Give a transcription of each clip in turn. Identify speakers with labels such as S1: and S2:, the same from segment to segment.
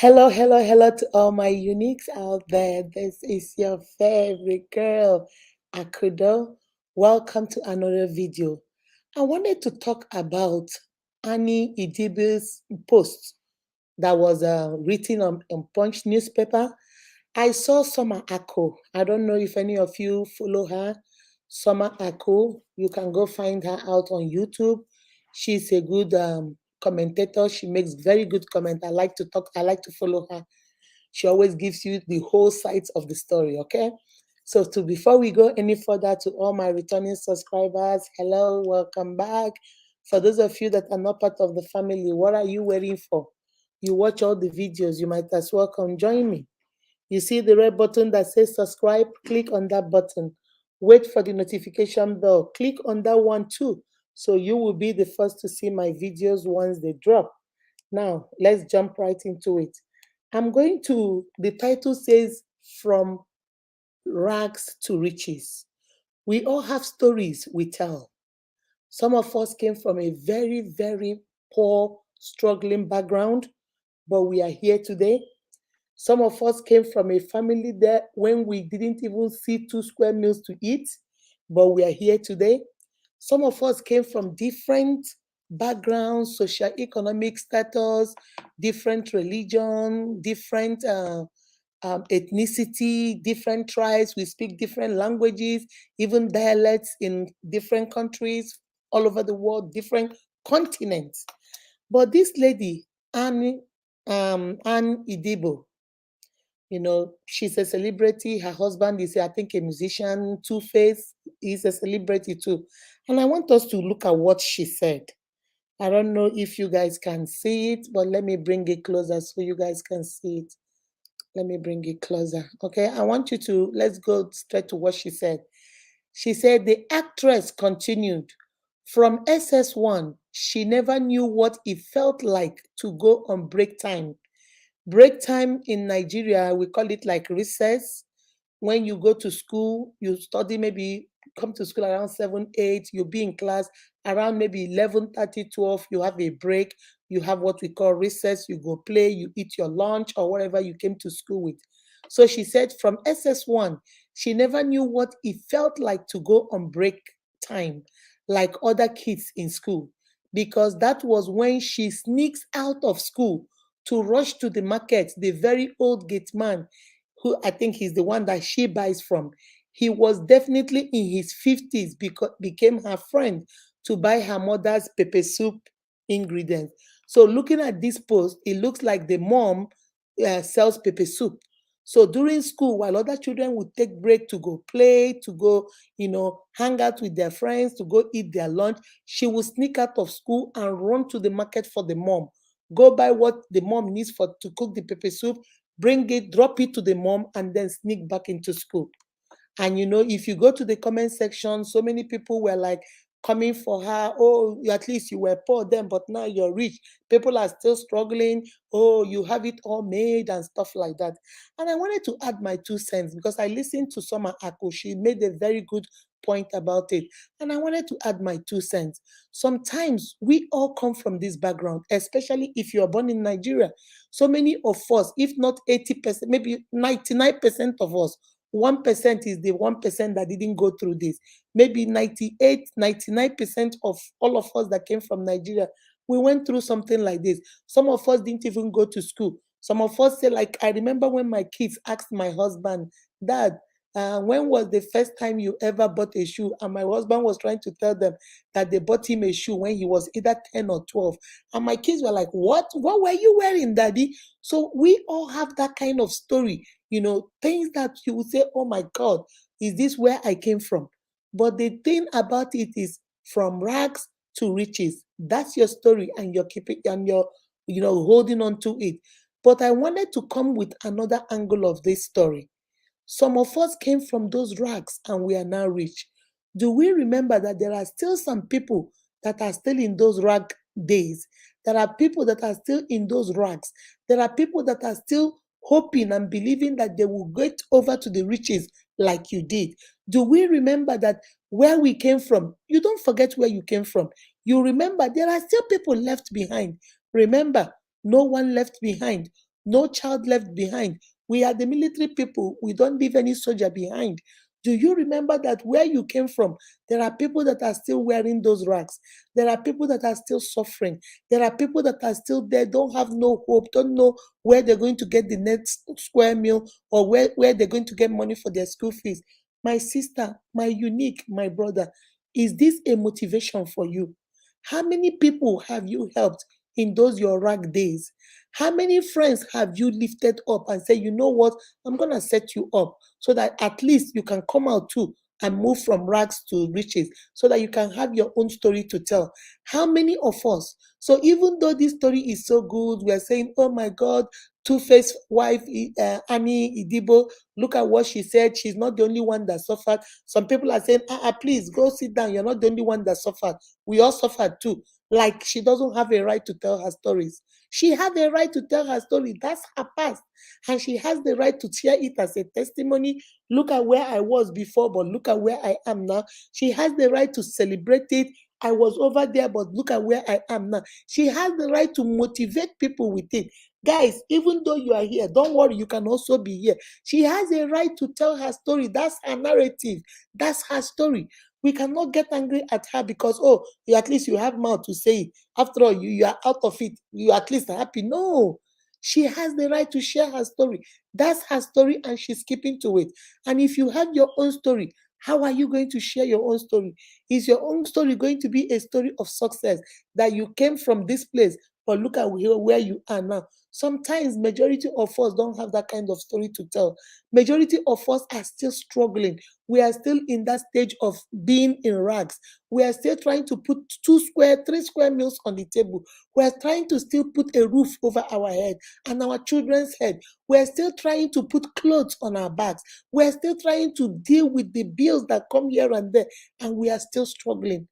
S1: Hello, hello, hello to all my uniques out there. This is your favorite girl, Akudo. Welcome to another video. I wanted to talk about Annie Idibia's post that was written on Punch newspaper. I saw Summer Ako. I don't know if any of you follow her. Summer Ako. You can go find her out on YouTube. She's a good commentator. She makes very good comment. I like to talk. I like to follow her. She always gives you the whole sides of the story. Okay. So to before we go any further, to all my returning subscribers, hello, welcome back. For those of you that are not part of the family, what are you waiting for? You watch all the videos. You might as well come join me. You see the red button that says subscribe? Click on that button. Wait for the notification bell. Click on that one too. So you will be the first to see my videos once they drop. Now, let's jump right into it. The title says From Rags to Riches. We all have stories we tell. Some of us came from a very, very poor, struggling background, but we are here today. Some of us came from a family there when we didn't even see 2 square meals to eat, but we are here today. Some of us came from different backgrounds, socio-economic status, different religion, different ethnicity, different tribes. We speak different languages, even dialects in different countries all over the world, different continents. But this lady, Anne Idibo, she's a celebrity. Her husband is, I think, a musician. Two Face is a celebrity too. And I want us to look at what she said. I don't know if you guys can see it, but let me bring it closer so you guys can see it. Let me bring it closer. Okay, I want you to let's go straight to what she said. She said the actress continued from SS1. She never knew what it felt like to go on break time. Break time in Nigeria, we call it like recess. When you go to school, you study, maybe come to school around 7, 8, you'll be in class around maybe 11:30, 12. You have a break, you have what we call recess, you go play, you eat your lunch or whatever you came to school with. So she said from SS1, she never knew what it felt like to go on break time like other kids in school, because that was when she sneaks out of school to rush to the market. The very old gate man, who I think he's the one that she buys from, he was definitely in his 50s, because became her friend to buy her mother's pepper soup ingredients. So looking at this post, it looks like the mom sells pepper soup. So during school, while other children would take break to go play, to go, hang out with their friends, to go eat their lunch, she would sneak out of school and run to the market for the mom, go buy what the mom needs for to cook the pepper soup, bring it, drop it to the mom, and then sneak back into school. And if you go to the comment section, so many people were like coming for her. Oh, at least you were poor then, but now you're rich. People are still struggling. Oh, you have it all made and stuff like that. And I wanted to add my 2 cents because I listened to Summer Ako. She made a very good point about it. And I wanted to add my 2 cents. Sometimes we all come from this background, especially if you are born in Nigeria. So many of us, if not 80%, maybe 99% of us, 1% is the 1% that didn't go through this. Maybe 98, 99% of all of us that came from Nigeria, we went through something like this. Some of us didn't even go to school. Some of us say, like, I remember when my kids asked my husband, Dad, when was the first time you ever bought a shoe? And my husband was trying to tell them that they bought him a shoe when he was either 10 or 12. And my kids were like, What? What were you wearing, Daddy? So we all have that kind of story, things that you would say, oh my God, is this where I came from? But the thing about it is from rags to riches. That's your story, and you're keeping and you're holding on to it. But I wanted to come with another angle of this story. Some of us came from those rags and we are now rich. Do we remember that there are still some people that are still in those rag days? There are people that are still in those rags. There are people that are still hoping and believing that they will get over to the riches like you did. Do we remember that where we came from? You don't forget where you came from. You remember there are still people left behind. Remember, no one left behind. No child left behind. We are the military people. We don't leave any soldier behind. Do you remember that where you came from, there are people that are still wearing those rags? There are people that are still suffering. There are people that are still there, don't have no hope, don't know where they're going to get the next square meal or where they're going to get money for their school fees. My sister, my unique, my brother, is this a motivation for you? How many people have you helped in those your rag days? How many friends have you lifted up and said, you know what, I'm going to set you up so that at least you can come out too and move from rags to riches so that you can have your own story to tell? How many of us? So even though this story is so good, we are saying, oh my God, Two-Face wife, Annie Idibo, look at what she said. She's not the only one that suffered. Some people are saying, please go sit down. You're not the only one that suffered. We all suffered too. Like she doesn't have a right to tell her stories. She had a right to tell her story. That's her past. And she has the right to share it as a testimony. Look at where I was before, but look at where I am now. She has the right to celebrate it. I was over there, but look at where I am now. She has the right to motivate people with it. Guys, even though you are here, don't worry, you can also be here. She has a right to tell her story. That's her narrative. That's her story. We cannot get angry at her because, oh, at least you have mouth to say it. After all, you are out of it. You at least are happy. No. She has the right to share her story. That's her story, and she's keeping to it. And if you have your own story, how are you going to share your own story? Is your own story going to be a story of success that you came from this place, but look at where you are now? Sometimes majority of us don't have that kind of story to tell. Majority of us are still struggling. We are still in that stage of being in rags. We are still trying to put 2 square, 3 square meals on the table. We are trying to still put a roof over our head and our children's head. We are still trying to put clothes on our backs. We are still trying to deal with the bills that come here and there, and we are still struggling.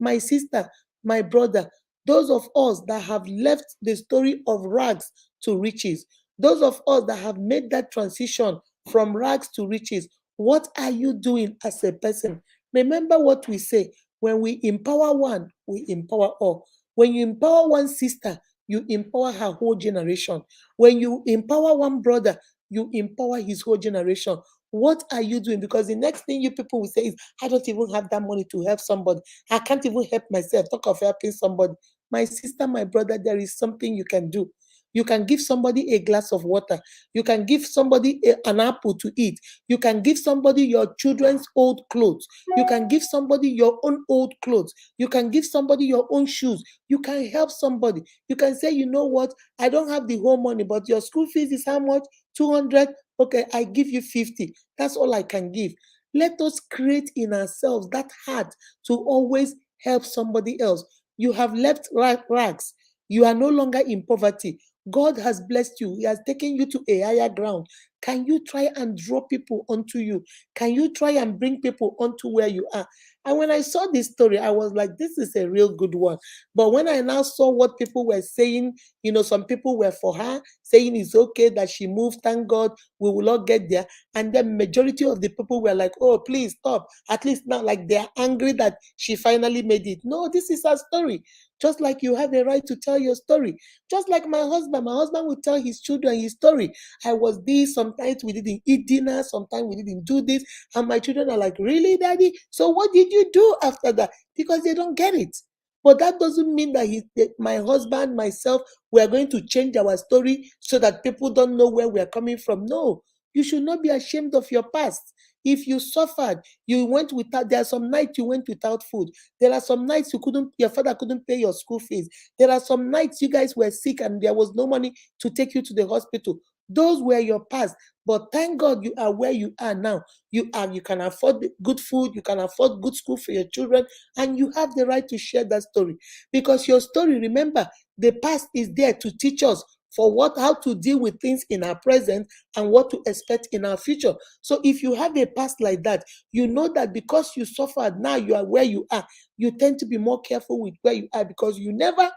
S1: My sister, my brother, those of us that have left the story of rags to riches, those of us that have made that transition from rags to riches, what are you doing as a person? Remember what we say: when we empower one, we empower all. When you empower one sister, you empower her whole generation. When you empower one brother, you empower his whole generation. What are you doing? Because the next thing you people will say is, I don't even have that money to help somebody. I can't even help myself. Talk of helping somebody. My sister, my brother, there is something you can do. You can give somebody a glass of water. You can give somebody an apple to eat. You can give somebody your children's old clothes. You can give somebody your own old clothes. You can give somebody your own shoes. You can help somebody. You can say, you know what? I don't have the whole money, but your school fees is how much? 200. Okay, I give you 50. That's all I can give. Let us create in ourselves that heart to always help somebody else. You have left rags. You are no longer in poverty. God has blessed you. He has taken you to a higher ground. Can you try and draw people onto you? Can you try and bring people onto where you are? And when I saw this story, I was like, this is a real good one. But when I now saw what people were saying, some people were for her, saying it's okay that she moved, thank God, we will all get there. And the majority of the people were like, oh, please stop. At least now, like they're angry that she finally made it. No, this is her story. Just like you have a right to tell your story. Just like my husband will tell his children his story. I was this, sometimes we didn't eat dinner, sometimes we didn't do this. And my children are like, really, daddy? So what did you do after that? Because they don't get it. But that doesn't mean that my husband, myself, we are going to change our story so that people don't know where we are coming from. No, you should not be ashamed of your past. If you suffered, you went without, there are some nights you went without food. There are some nights your father couldn't pay your school fees. There are some nights you guys were sick and there was no money to take you to the hospital. Those were your past. But thank God you are where you are now. You can afford good food, you can afford good school for your children, and you have the right to share that story. Because your story, remember, the past is there to teach us how to deal with things in our present and what to expect in our future. So if you have a past like that, you know that because you suffered, now you are where you are. You tend to be more careful with where you are because you never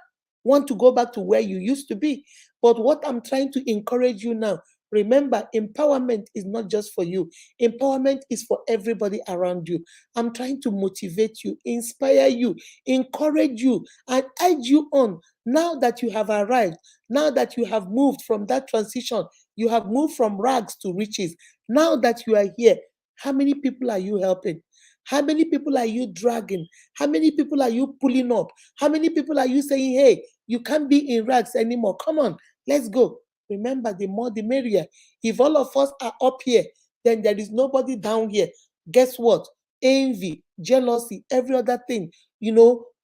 S1: want to go back to where you used to be. But what I'm trying to encourage you now, Remember, empowerment is not just for you. Empowerment is for everybody around you. I'm trying to motivate you, inspire you, encourage you, and urge you on. Now that you have arrived, now that you have moved from that transition, you have moved from rags to riches. Now that you are here, how many people are you helping? How many people are you dragging? How many people are you pulling up? How many people are you saying, hey, you can't be in rags anymore? Come on, let's go. Remember, the more the merrier. If all of us are up here, then there is nobody down here. Guess what? Envy, jealousy, every other thing,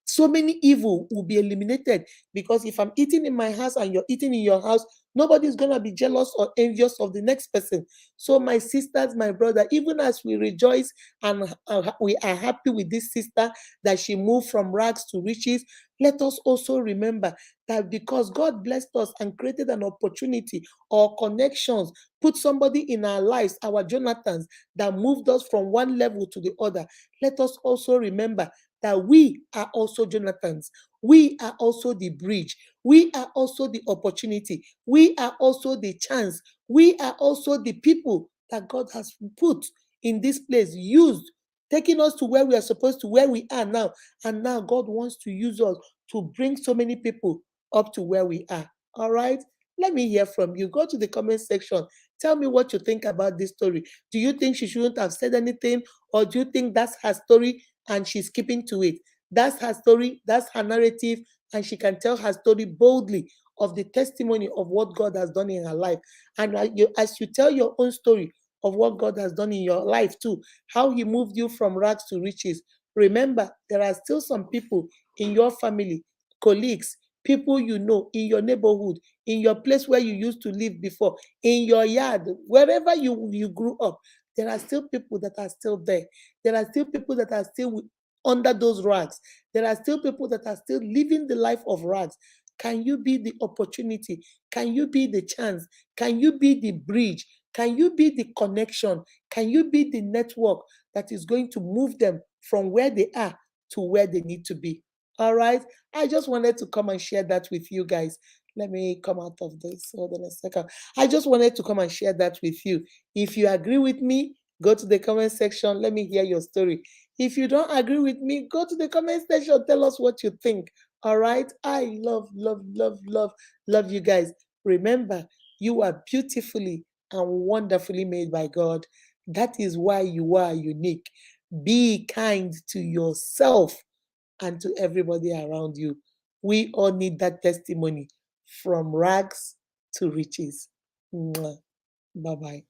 S1: so many evil will be eliminated. Because if I'm eating in my house and you're eating in your house, nobody's going to be jealous or envious of the next person. So, my sisters, my brother, even as we rejoice and we are happy with this sister that she moved from rags to riches, let us also remember that because God blessed us and created an opportunity or connections, put somebody in our lives, our Jonathans, that moved us from one level to the other, let us also remember that we are also Jonathans. We are also the bridge. We are also the opportunity. We are also the chance. We are also the people that God has put in this place, used, taking us to where we are supposed to, where we are now. And now God wants to use us to bring so many people up to where we are. All right? Let me hear from you. Go to the comment section. Tell me what you think about this story. Do you think she shouldn't have said anything? Or do you think that's her story and she's keeping to it? That's her story, that's her narrative, and she can tell her story boldly of the testimony of what God has done in her life. And as you tell your own story of what God has done in your life too, how He moved you from rags to riches, remember, there are still some people in your family, colleagues, people you know, in your neighborhood, in your place where you used to live before, in your yard, wherever you grew up, there are still people that are still there. There are still people that are still under those rags. There are still people that are still living the life of rags. Can you be the opportunity? Can you be the chance? Can you be the bridge? Can you be the connection? Can you be the network that is going to move them from where they are to where they need to be? All right. I just wanted to come and share that with you guys. Let me come out of this. Hold on a second. I just wanted to come and share that with you. If you agree with me, go to the comment section. Let me hear your story. If you don't agree with me, go to the comment section. Tell us what you think. All right. I love, love, love, love, love you guys. Remember, you are beautifully and wonderfully made by God. That is why you are unique. Be kind to yourself and to everybody around you. We all need that testimony from rags to riches. Bye bye.